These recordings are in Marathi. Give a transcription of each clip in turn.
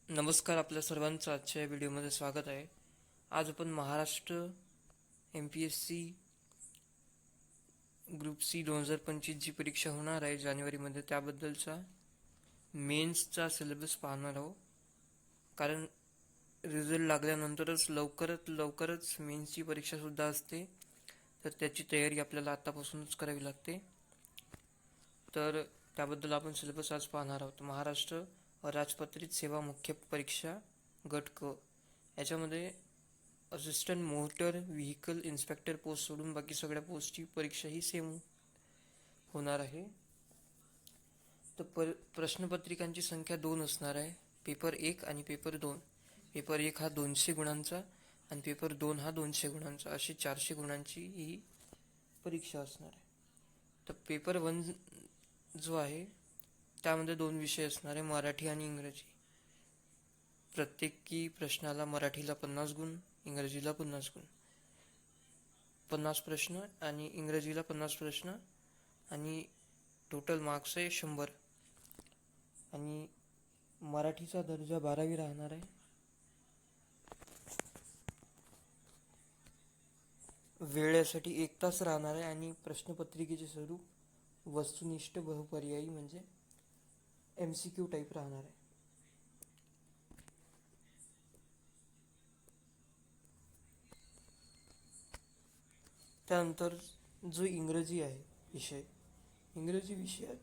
नमस्कार, आपल्या सर्वांचं आजच्या या व्हिडिओमध्ये स्वागत आहे. आज आपण महाराष्ट्र MPSC ग्रुप सी 2025 जी परीक्षा होणार आहे जानेवारीमध्ये त्याबद्दलचा मेन्सचा सिलेबस पाहणार आहोत. कारण रिझल्ट लागल्यानंतरच लवकरच मेन्सची परीक्षासुद्धा असते, तर त्याची तयारी आपल्याला आत्तापासूनच करावी लागते. तर त्याबद्दल आपण सिलेबस आज पाहणार आहोत. महाराष्ट्र राजपत्रित सेवा मुख्य परीक्षा गट क याच्यामध्ये assistant motor vehicle inspector post सोडून बाकी सगळ्या पोस्टची परीक्षा ही सेम होणार आहे. तर प्रश्नपत्रिकांची संख्या 2 असणार आहे. पेपर 1 आणि पेपर 2. पेपर 1 हा 200 गुणांचा आणि पेपर 2 हा 200 गुणांचा, अशी 400 गुणांची ही परीक्षा असणार आहे. तर पेपर 1 जो आहे त्यामध्ये 2 विषय असणार आहे, मराठी आणि इंग्रजी. प्रत्येकी प्रश्नाला मराठीला 50 गुण, इंग्रजीला 50 गुण, 50 प्रश्न आणि इंग्रजीला 50 प्रश्न आणि टोटल मार्क्स आहे 100. आणि मराठीचा दर्जा 12वी राहणार आहे. वेळेसाठी 1 तास राहणार आहे आणि प्रश्नपत्रिकेचे स्वरूप वस्तुनिष्ठ बहुपर्यायी म्हणजे MCQ टाईप राहणार आहे. त्यानंतर जो इंग्रजी आहे विषय, इंग्रजी विषयात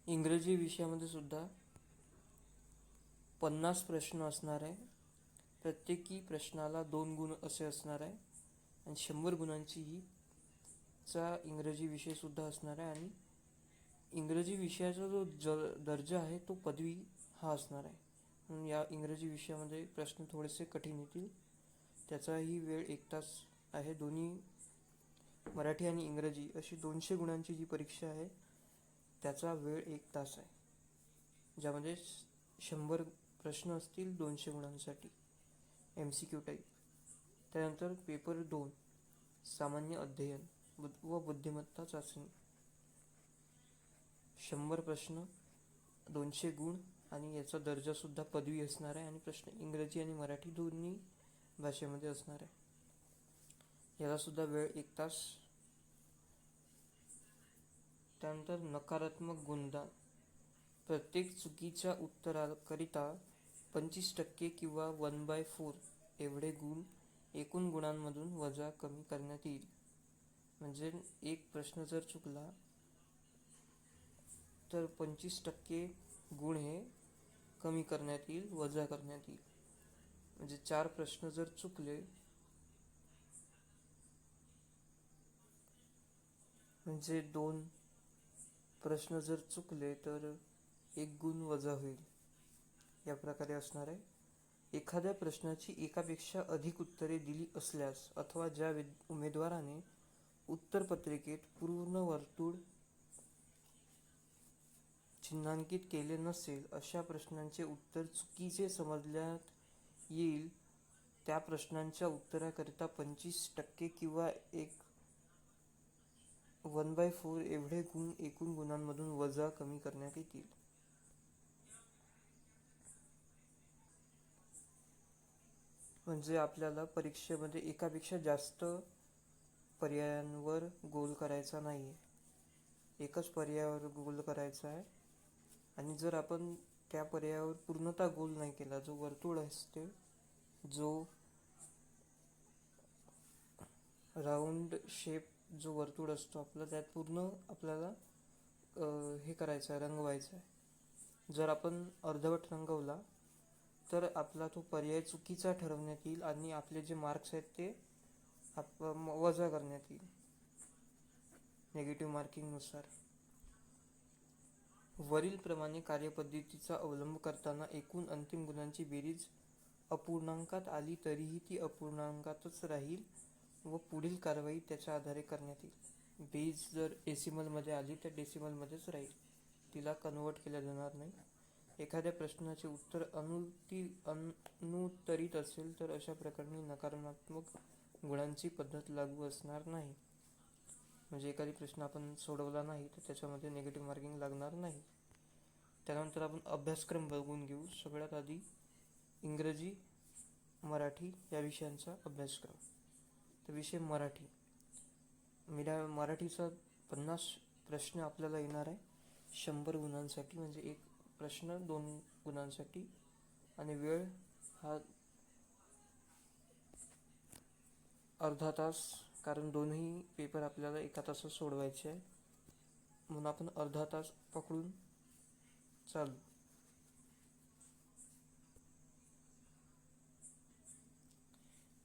इंग्रजी विषयामध्ये सुद्धा 50 प्रश्न असणार आहे. प्रत्येकी प्रश्नाला 2 गुण असे असणार आहे आणि 100 गुणांची ही इंग्रजी विषय सुद्धा असणार आहे. आणि इंग्रजी विषयाचा जो दर्जा आहे तो पदवी हा असणार आहे. म्हणून या इंग्रजी विषयामध्ये प्रश्न थोडेसे कठीण येतील. त्याचाही वेळ 1 तास आहे. दोन्ही मराठी आणि इंग्रजी अशी 200 गुणांची जी परीक्षा आहे त्याचा वेळ 1 तास आहे, ज्यामध्ये 100 प्रश्न असतील 200 गुणांसाठी MCQ टाईप. त्यानंतर पेपर 2 सामान्य अध्ययन व बुद्धिमत्ता चाचणी, 100 प्रश्न 200 गुण आणि याचा दर्जासुद्धा पदवी असणार आहे आणि प्रश्न इंग्रजी आणि मराठी दोन्ही भाषेमध्ये असणार आहे. यालासुद्धा वेळ 1 तास. त्यानंतर नकारात्मक गुणदान, प्रत्येक चुकीच्या उत्तराकरिता 25% किंवा 1/4 एवढे गुण एकूण गुणांमधून वजा कमी करण्यात येईल. म्हणजे एक प्रश्न जर चुकला तर 25% गुण हे कमी करण्यात येईल, वजा करण्यात येईल. म्हणजे 4 प्रश्न जर चुकले म्हणजे 2 प्रश्न जर चुकले तर 1 गुण वजा होईल. या प्रकारे असणार आहे. एखाद्या प्रश्नाची एकापेक्षा अधिक उत्तरे दिली असल्यास अथवा ज्या उमेदवाराने उत्तरपत्रिकेत पूर्ण वर्तुळ चिन्हांकित केले नसेल अशा प्रश्नांचे उत्तर चुकीचे समजण्यात येईल, त्या प्रश्नांच्या उत्तराकरिता 25% किंवा 1/4 एवढे गुण एकूण गुणांमधून वजा कमी करण्यात येतील. म्हणजे आपल्याला परीक्षेमध्ये एकापेक्षा जास्त पर्यायांवर गोल करायचा नाही आहे, एकच पर्यायावर गोल करायचा आहे. आणि जर आपण त्या पर्यायावर पूर्णतः गोल नाही केला, जो वर्तुळ असते, जो राऊंड शेप जो वर्तुळ असतो आपला, त्यात पूर्ण आपल्याला हे करायचं आहे, रंगवायचं आहे. जर आपण अर्धवट रंगवला तर आपला तो पर्याय चुकीचा ठरवण्यात येईल आणि आपले जे मार्क्स आहेत ते वजा करण्यात येईल नेगेटिव्ह मार्किंगनुसार. वरील प्रमाणे कार्यपद्धतीचा अवलंब करताना एकूण अंतिम गुणांची बेरीज अपूर्णांकात आली तरीही ती अपूर्णांकातच राहील व पुढील कारवाई त्याच्या आधारे करण्यात येईल. बेरीज जर डेसिमलमध्ये आली तर डेसिमलमध्येच राहील, तिला कन्वर्ट केल्या जाणार नाही. एखाद्या प्रश्नाचे उत्तर अनुत्तरित असेल तर अशा प्रकरणी नकारात्मक गुणांची पद्धत लागू असणार नाही. म्हणजे एखादी प्रश्न आपण सोडवला नाही तर त्याच्यामध्ये निगेटिव्ह मार्किंग लागणार नाही. त्यानंतर आपण अभ्यासक्रम बघून घेऊ. सगळ्यात आधी इंग्रजी, मराठी या विषयांचा अभ्यासक्रम. तर विषय मराठी. मराठीचा 50 प्रश्न आपल्याला येणार आहे 100 गुणांसाठी, म्हणजे एक प्रश्न 2 गुणांसाठी. आणि वेळ हा अर्धा तास, कारण दोन्ही पेपर आपल्याला एका तासात सोडवायचे आहे, म्हणून आपण अर्धा तास पकडून चालू.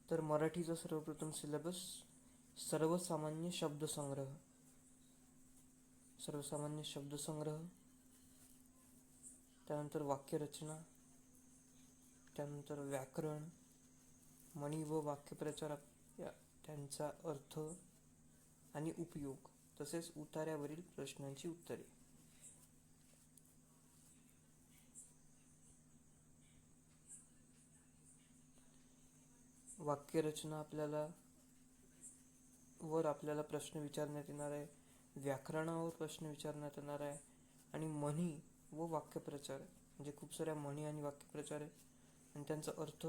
तर मराठीचा सर्वप्रथम सिलेबस सर्वसामान्य शब्दसंग्रह. त्यानंतर वाक्यरचना, त्यानंतर व्याकरण, म्हणी व वाक्यप्रचार त्यांचा अर्थ आणि उपयोग, तसेच उतार्यावरील प्रश्नांची उत्तरे. वाक्यरचना आपल्याला प्रश्न विचारण्यात येणार आहे, व्याकरणावर प्रश्न विचारण्यात येणार आहे, आणि म्हणी व वाक्यप्रचार, म्हणजे खूप साऱ्या म्हणी आणि वाक्यप्रचार आहे आणि त्यांचा अर्थ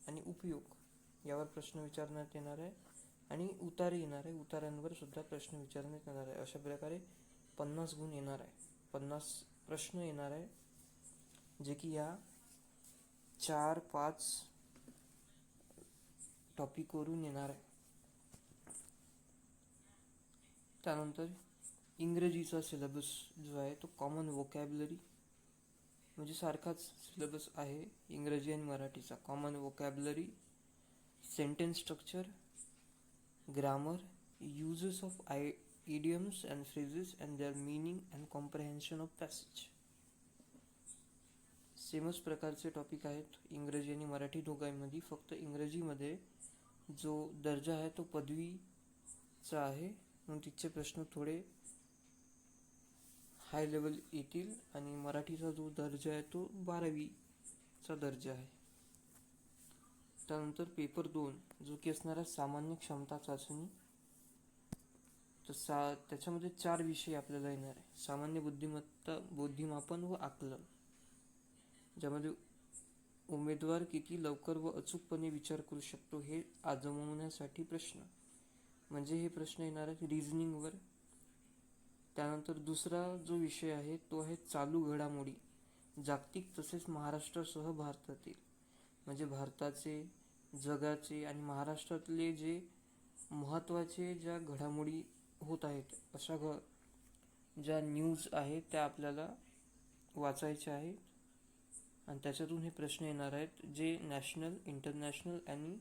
आणि उपयोग यावर प्रश्न विचारण्यात येणार आहे, आणि उतारे येणार आहे, उतार्यांवर सुद्धा प्रश्न विचारण्यात येणार आहे. अशा प्रकारे 50 गुण येणार आहे, 50 प्रश्न येणार आहे, जे की या 4-5 टॉपिकवरून येणार आहे. त्यानंतर इंग्रजीचा सिलेबस जो आहे तो कॉमन वोकॅब्युलरी, म्हणजे सारखाच सिलेबस आहे इंग्रजी आणि मराठीचा. Common vocabulary, sentence structure, grammar, uses of idioms and phrases and their meaning and comprehension of passage. सेमच प्रकारचे टॉपिक आहेत इंग्रजी आणि मराठी दोघांमध्ये. फक्त इंग्रजीमध्ये जो दर्जा आहे तो पदवीचा आहे, म्हणून तिचे प्रश्न थोडे हाय लेवल येतील, आणि मराठीचा जो दर्जा आहे तो 12वीचा दर्जा आहे. त्यानंतर पेपर 2 जो की असणार आहे सामान्य क्षमता चाचणी. तर त्याच्यामध्ये 4 विषय आपल्याला येणार आहे. सामान्य बुद्धिमत्ता, बुद्धिमापन व आकलन, ज्यामध्ये उमेदवार किती लवकर व अचूकपणे विचार करू शकतो हे आजमावण्यासाठी प्रश्न, म्हणजे हे प्रश्न येणार आहेत रिझनिंगवर. त्यानंतर दुसरा जो विषय आहे तो आहे चालू घडामोडी, जागतिक तसेच महाराष्ट्रासह भारतातील, म्हणजे भारताचे, जगाचे आणि महाराष्ट्रातले जे महत्त्वाचे ज्या घडामोडी होत आहेत, अशा ज्या न्यूज आहेत त्या आपल्याला वाचायच्या आहेत, आणि त्याच्यातून हे प्रश्न येणार आहेत जे नॅशनल, इंटरनॅशनल आणि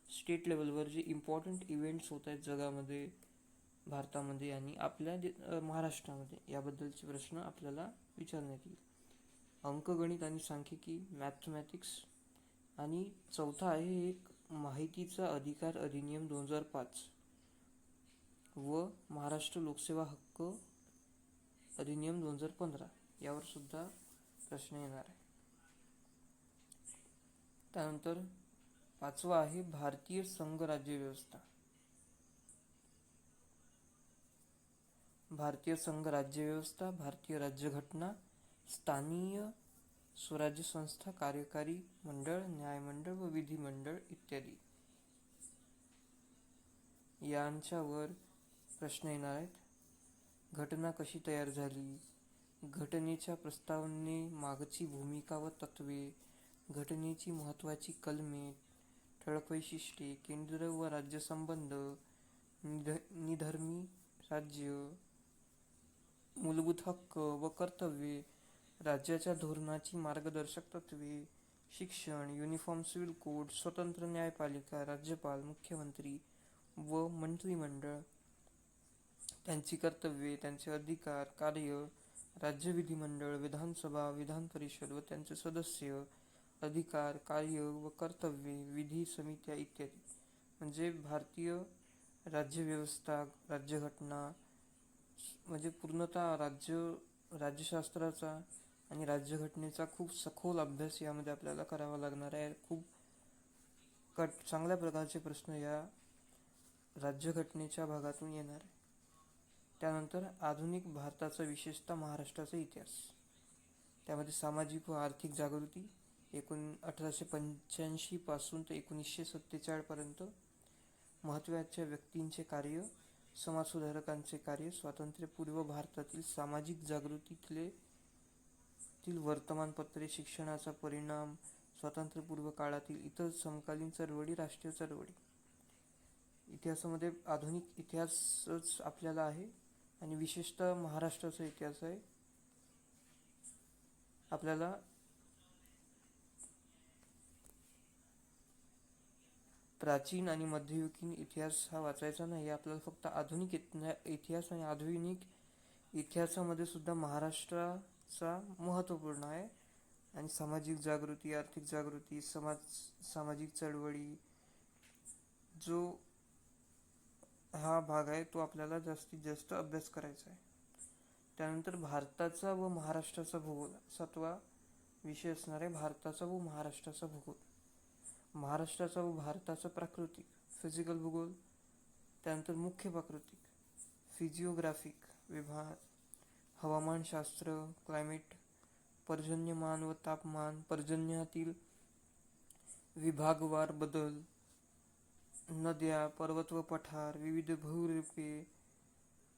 स्टेट लेवलवर जे इम्पॉर्टंट इव्हेंट्स होत आहेत जगामध्ये, भारतामध्ये आणि आपल्या महाराष्ट्रामध्ये, याबद्दलचे प्रश्न आपल्याला विचारण्यात येईल. अंकगणित आणि सांख्यिकी, मॅथमॅटिक्स. आणि चौथा आहे एक माहितीचा अधिकार अधिनियम 2005 व महाराष्ट्र लोकसेवा हक्क अधिनियम 2015, यावर सुद्धा प्रश्न येणार आहे. त्यानंतर 5वा आहे भारतीय संघ राज्यव्यवस्था. भारतीय संघ राज्यव्यवस्था, भारतीय राज्यघटना, स्थानीय स्वराज्य संस्था, कार्यकारी मंडळ, न्यायमंडळ व विधिमंडळ इत्यादी यांच्यावर प्रश्न येणार आहेत. घटना कशी तयार झाली, घटनेच्या प्रस्तावने मागची भूमिका व तत्वे, घटनेची महत्त्वाची कलमे, ठळक वैशिष्ट्ये, केंद्र व राज्य संबंध, निधर्मी राज्य, मूलभूत हक्क व कर्तव्ये, राज्याच्या धोरणाची मार्गदर्शक तत्वे, शिक्षण, युनिफॉर्म सिव्हिल कोड, स्वतंत्र न्यायपालिका, राज्यपाल, मुख्यमंत्री व मंत्रिमंडळ, त्यांची कर्तव्ये, त्यांचे अधिकार, कार्य, राज्य विधिमंडळ, विधानसभा, विधान परिषद व त्यांचे सदस्य, अधिकार, कार्य व कर्तव्ये, विधी समित्या इत्यादी. म्हणजे भारतीय राज्यव्यवस्था, राज्यघटना, म्हणजे पूर्णतः राज्यशास्त्राचा आणि राज्यघटनेचा खूप सखोल अभ्यास यामध्ये आपल्याला करावा लागणार आहे. खूप चांगल्या प्रकारचे प्रश्न या राज्यघटनेच्या भागातून येणार आहे. त्यानंतर आधुनिक भारताचा, विशेषतः महाराष्ट्राचा इतिहास. त्यामध्ये सामाजिक व आर्थिक जागृती 1885 पासून ते 1947 पर्यंत, महत्त्वाच्या व्यक्तींचे कार्य, समाजसुधारकांचे कार्य, स्वातंत्र्यपूर्व भारतातील सामाजिक जागृतीतले वर्तमानपत्रे, शिक्षणाचा परिणाम, स्वातंत्र्यपूर्व काळातील इतर समकालीन चळवळी, राष्ट्रीय चळवळी. इतिहासामध्ये आधुनिक इतिहासच आपल्याला आहे आणि विशेषतः महाराष्ट्राचा इतिहास आहे. आपल्याला प्राचीन आणि मध्ययुगीन इतिहास हा वाचायचा नाही. आपल्याला फक्त आधुनिक इतिहास आणि आधुनिक इतिहासामध्ये सुद्धा महाराष्ट्राचा महत्त्वपूर्ण आहे. आणि सामाजिक जागृती, आर्थिक जागृती, सामाजिक चळवळी, जो हा भाग आहे तो आपल्याला जास्तीत जास्त अभ्यास करायचा आहे. त्यानंतर भारताचा व महाराष्ट्राचा भूगोल 7वा विषय असणार आहे. भारताचा व महाराष्ट्राचा भूगोल. महाराष्ट्राचा व भारताचा प्राकृतिक, फिजिकल भूगोल. त्यानंतर मुख्य प्राकृतिक, फिजिओग्राफिक विभाग, हवामानशास्त्र, क्लायमेट, पर्जन्यमान व तापमान, पर्जन्यातील विभागवार बदल, नद्या, पर्वत व पठार, विविध भूरूपे,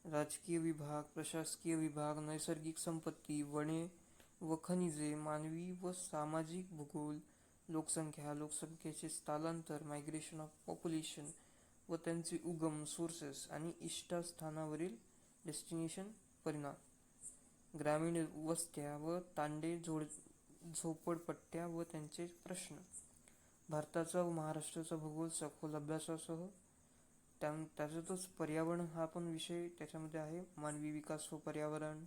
राजकीय विभाग, प्रशासकीय विभाग, नैसर्गिक संपत्ती, वने व खनिजे, मानवी व सामाजिक भूगोल, लोकसंख्या, लोकसंख्येचे स्थलांतर, मायग्रेशन ऑफ पॉप्युलेशन व त्यांचे उगम, सोर्सेस आणि इष्टस्थानावरील डेस्टिनेशन परिणाम, ग्रामीण वस्त्या व तांडे झोपडपट्ट्या व त्यांचे प्रश्न. भारताचा व महाराष्ट्राचा भूगोल सखोल अभ्यासासह त्याच्यातच पर्यावरण हा पण विषय त्याच्यामध्ये आहे. मानवी विकास व पर्यावरण,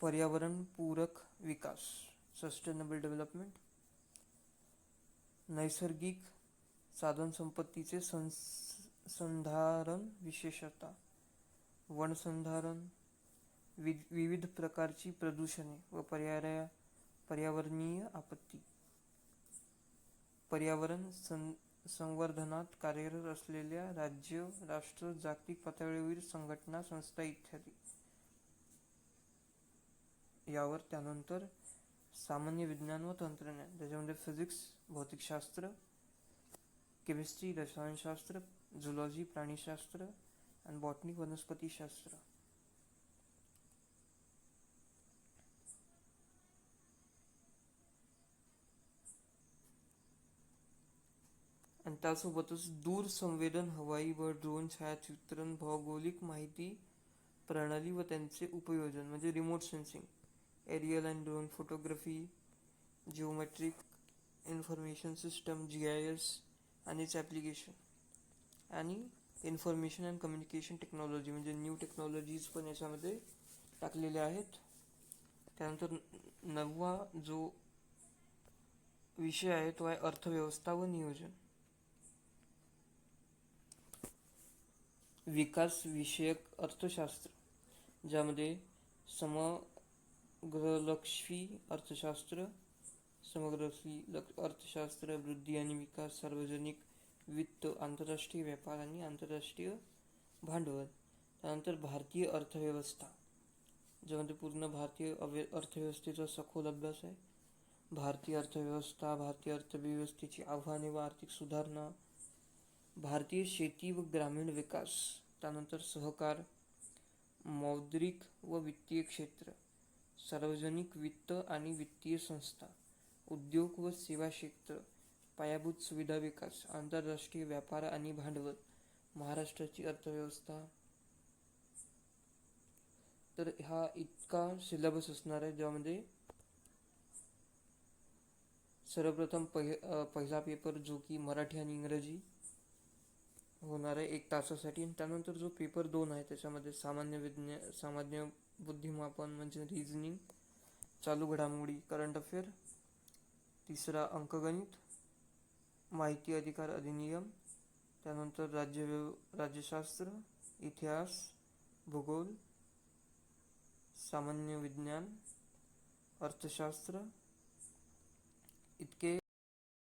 पर्यावरण पूरक विकास, सस्टेनेबल डेव्हलपमेंट, नैसर्गिक साधनसंपत्तीचे संधारण, विशेषतः वनसंधारण, विविध प्रकारची प्रदूषणे व पर्यावरणीय आपत्ती, पर्यावरण संवर्धनात कार्यरत असलेल्या राज्य, राष्ट्र, जागतिक पातळीवरील संघटना, संस्था इत्यादी यावर. त्यानंतर सामान्य विज्ञान व तंत्रज्ञान, त्याच्यामध्ये फिजिक्स, भौतिकशास्त्र, केमिस्ट्री, रसायनशास्त्र, झुलॉजी, प्राणीशास्त्र आणि बॉटनी, वनस्पतीशास्त्र. आणि त्यासोबतच दूरसंवेदन, हवाई व ड्रोन छायाचित्रण, भौगोलिक माहिती प्रणाली व त्यांचे उपयोजन म्हणजे remote sensing, aerial and drone photography, geometric information system, GIS आणि its ॲप्लिकेशन, आणि इन्फॉर्मेशन अँड कम्युनिकेशन टेक्नॉलॉजी म्हणजे न्यू टेक्नॉलॉजीज पण याच्यामध्ये टाकलेल्या आहेत. त्यानंतर 9वा जो विषय आहे तो आहे अर्थव्यवस्था व नियोजन. विकास विषयक अर्थशास्त्र, ज्यामध्ये समग्रलक्षी अर्थशास्त्र, अर्थशास्त्र, वृद्धी आणि विकास, सार्वजनिक वित्त, आंतरराष्ट्रीय व्यापार आणि आंतरराष्ट्रीय भांडवल. त्यानंतर भारतीय अर्थव्यवस्था, ज्यामध्ये पूर्ण भारतीय अर्थव्यवस्थेचा सखोल अभ्यास आहे. भारतीय अर्थव्यवस्था, भारतीय अर्थव्यवस्थेची आव्हाने व आर्थिक सुधारणा, भारतीय शेती व ग्रामीण विकास, त्यानंतर सहकार, मौद्रिक व वित्तीय क्षेत्र, सार्वजनिक वित्त आणि वित्तीय संस्था, उद्योग व सेवा क्षेत्र, पायाभूत सुविधा विकास, आंतरराष्ट्रीय व्यापार आणि भांडवल, महाराष्ट्राची अर्थव्यवस्था. तर हा इतका सिलेबस असणार आहे, ज्यामध्ये सर्वप्रथम पहिला पेपर जो की मराठी आणि इंग्रजी होणार आहे 1 तासासाठी. आणि त्यानंतर जो पेपर 2 आहे त्याच्यामध्ये सामान्य बुद्धिमापन म्हणजे रिझनिंग, चालू घडामोडी, करंट अफेअर, तिसरा अंकगणित, माहिती अधिकार अधिनियम, त्यानंतर राज्यशास्त्र, इतिहास, भूगोल, सामान्य विज्ञान, अर्थशास्त्र इतके